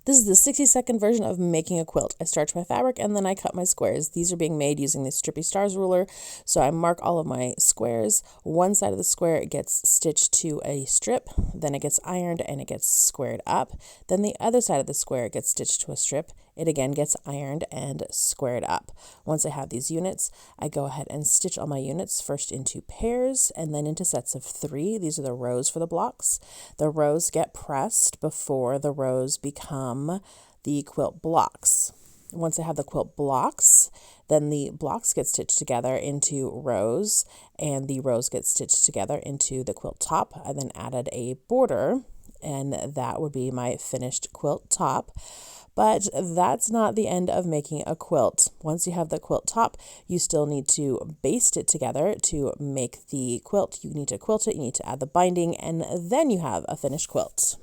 This is the 60-second version of making a quilt. I starch my fabric and then I cut my squares. These are being made using the Strippy Stars ruler. So I mark all of my squares. One side of the square gets stitched to a strip, then it gets ironed and it gets squared up. Then the other side of the square gets stitched to a strip. It again gets ironed and squared up. Once I have these units, I go ahead and stitch all my units first into pairs and then into sets of 3. These are the rows for the blocks. The rows get pressed before the rows become the quilt blocks. Once I have the quilt blocks, then the blocks get stitched together into rows and the rows get stitched together into the quilt top. I then added a border and that would be my finished quilt top. But that's not the end of making a quilt. Once you have the quilt top, you still need to baste it together to make the quilt. You need to quilt it, you need to add the binding, and then you have a finished quilt.